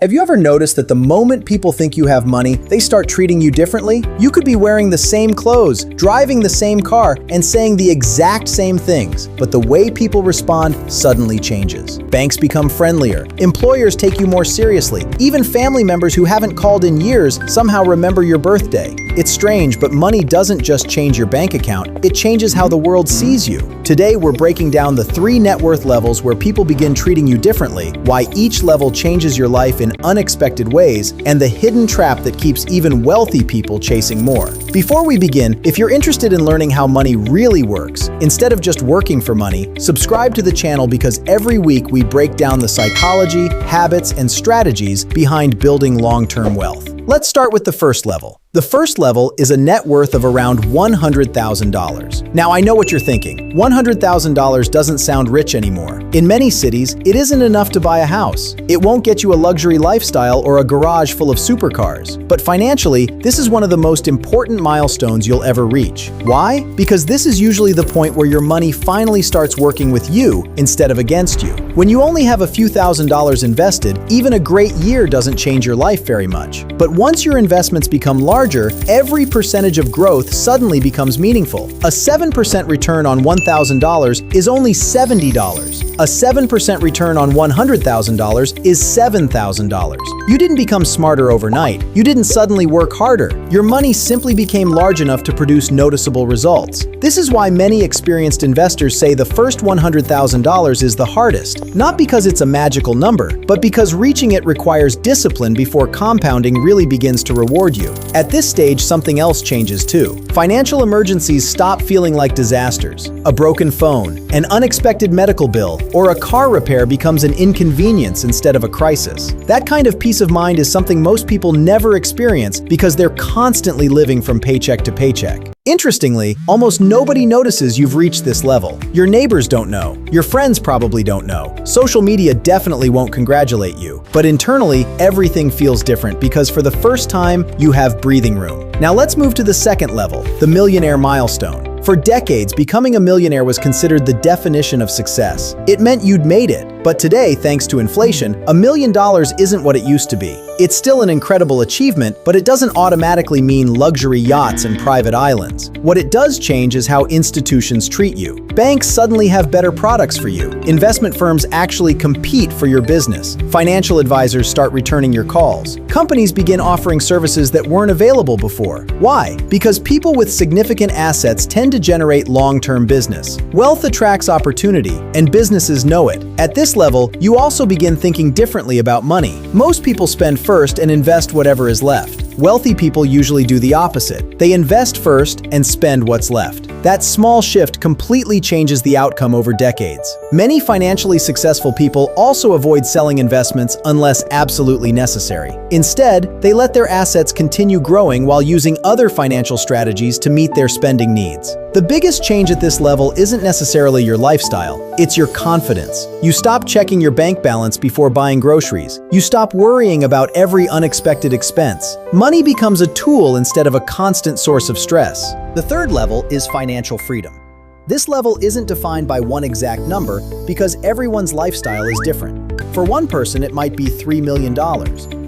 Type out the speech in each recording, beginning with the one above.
Have you ever noticed that the moment people think you have money, they start treating you differently? You could be wearing the same clothes, driving the same car, and saying the exact same things, but the way people respond suddenly changes. Banks become friendlier, employers take you more seriously, even family members who haven't called in years somehow remember your birthday. It's strange, but money doesn't just change your bank account, it changes how the world sees you. Today, we're breaking down the 3 net worth levels where people begin treating you differently, why each level changes your life in unexpected ways, and the hidden trap that keeps even wealthy people chasing more. Before we begin, if you're interested in learning how money really works, instead of just working for money, subscribe to the channel because every week we break down the psychology, habits, and strategies behind building long-term wealth. Let's start with the first level. The first level is a net worth of around $100,000. Now, I know what you're thinking. $100,000 doesn't sound rich anymore. In many cities, it isn't enough to buy a house. It won't get you a luxury lifestyle or a garage full of supercars. But financially, this is one of the most important milestones you'll ever reach. Why? Because this is usually the point where your money finally starts working with you instead of against you. When you only have a few $1,000s invested, even a great year doesn't change your life very much. But once your investments become larger, every percentage of growth suddenly becomes meaningful. A 7% return on $1,000 is only $70. A 7% return on $100,000 is $7,000. You didn't become smarter overnight. You didn't suddenly work harder. Your money simply became large enough to produce noticeable results. This is why many experienced investors say the first $100,000 is the hardest, not because it's a magical number, but because reaching it requires discipline before compounding really begins to reward you. At this stage, something else changes too. Financial emergencies stop feeling like disasters. A broken phone, an unexpected medical bill, or a car repair becomes an inconvenience instead of a crisis. That kind of peace of mind is something most people never experience because they're constantly living from paycheck to paycheck. Interestingly, almost nobody notices you've reached this level. Your neighbors don't know. Your friends probably don't know. Social media definitely won't congratulate you. But internally, everything feels different because for the first time, you have breathing room. Now let's move to the second level, the millionaire milestone. For decades, becoming a millionaire was considered the definition of success. It meant you'd made it. But today, thanks to inflation, $1 million isn't what it used to be. It's still an incredible achievement, but it doesn't automatically mean luxury yachts and private islands. What it does change is how institutions treat you. Banks suddenly have better products for you. Investment firms actually compete for your business. Financial advisors start returning your calls. Companies begin offering services that weren't available before. Why? Because people with significant assets tend to generate long-term business. Wealth attracts opportunity, and businesses know it. At this level, you also begin thinking differently about money. Most people spend first and invest whatever is left. Wealthy people usually do the opposite. They invest first and spend what's left. That small shift completely changes the outcome over decades. Many financially successful people also avoid selling investments unless absolutely necessary. Instead, they let their assets continue growing while using other financial strategies to meet their spending needs. The biggest change at this level isn't necessarily your lifestyle, it's your confidence. You stop checking your bank balance before buying groceries. You stop worrying about every unexpected expense. Money becomes a tool instead of a constant source of stress. The third level is financial freedom. This level isn't defined by one exact number because everyone's lifestyle is different. For one person, it might be $3 million.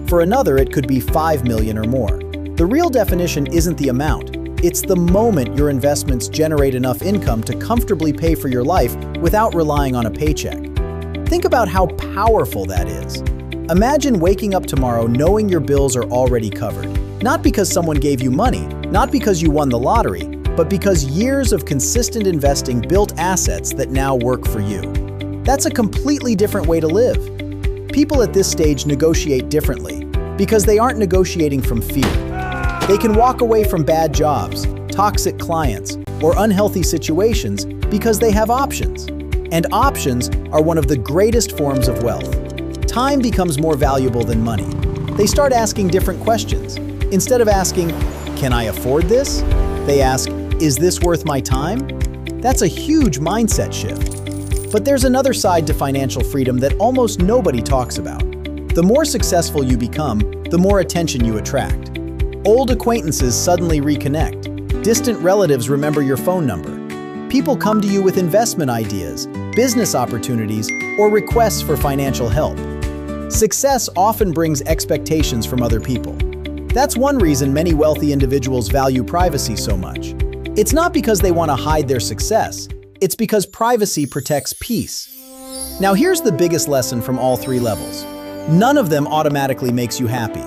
For another, it could be $5 million or more. The real definition isn't the amount. It's the moment your investments generate enough income to comfortably pay for your life without relying on a paycheck. Think about how powerful that is. Imagine waking up tomorrow knowing your bills are already covered. Not because someone gave you money, not because you won the lottery, but because years of consistent investing built assets that now work for you. That's a completely different way to live. People at this stage negotiate differently because they aren't negotiating from fear. They can walk away from bad jobs, toxic clients, or unhealthy situations because they have options. And options are one of the greatest forms of wealth. Time becomes more valuable than money. They start asking different questions. Instead of asking, "Can I afford this?" they ask, "Is this worth my time?" That's a huge mindset shift. But there's another side to financial freedom that almost nobody talks about. The more successful you become, the more attention you attract. Old acquaintances suddenly reconnect. Distant relatives remember your phone number. People come to you with investment ideas, business opportunities, or requests for financial help. Success often brings expectations from other people. That's one reason many wealthy individuals value privacy so much. It's not because they want to hide their success, it's because privacy protects peace. Now here's the biggest lesson from all three levels. None of them automatically makes you happy.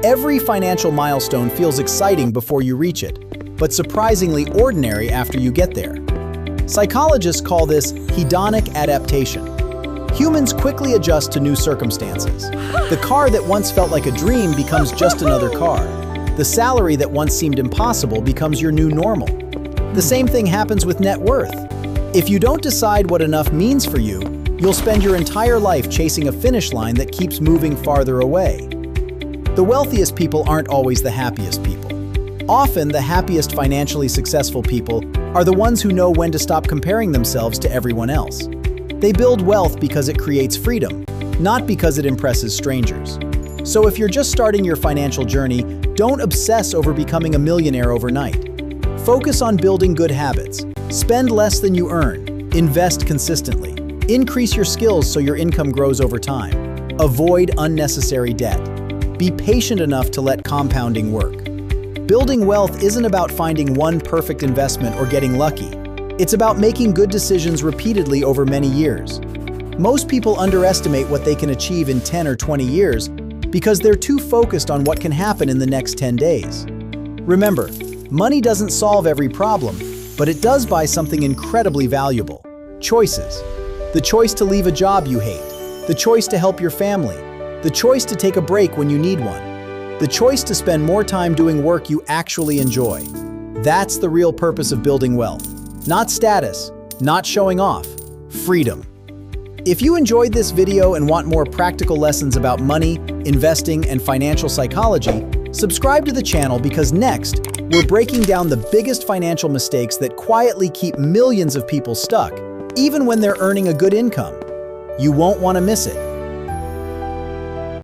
Every financial milestone feels exciting before you reach it, but surprisingly ordinary after you get there. Psychologists call this hedonic adaptation. Humans quickly adjust to new circumstances. The car that once felt like a dream becomes just another car. The salary that once seemed impossible becomes your new normal. The same thing happens with net worth. If you don't decide what enough means for you, you'll spend your entire life chasing a finish line that keeps moving farther away. The wealthiest people aren't always the happiest people. Often, the happiest financially successful people are the ones who know when to stop comparing themselves to everyone else. They build wealth because it creates freedom, not because it impresses strangers. So if you're just starting your financial journey, don't obsess over becoming a millionaire overnight. Focus on building good habits. Spend less than you earn. Invest consistently. Increase your skills so your income grows over time. Avoid unnecessary debt. Be patient enough to let compounding work. Building wealth isn't about finding one perfect investment or getting lucky. It's about making good decisions repeatedly over many years. Most people underestimate what they can achieve in 10 or 20 years because they're too focused on what can happen in the next 10 days. Remember, money doesn't solve every problem, but it does buy something incredibly valuable: choices. The choice to leave a job you hate, the choice to help your family, the choice to take a break when you need one, the choice to spend more time doing work you actually enjoy. That's the real purpose of building wealth. Not status, not showing off, freedom. If you enjoyed this video and want more practical lessons about money, investing, and financial psychology, subscribe to the channel because next, we're breaking down the biggest financial mistakes that quietly keep millions of people stuck, even when they're earning a good income. You won't want to miss it.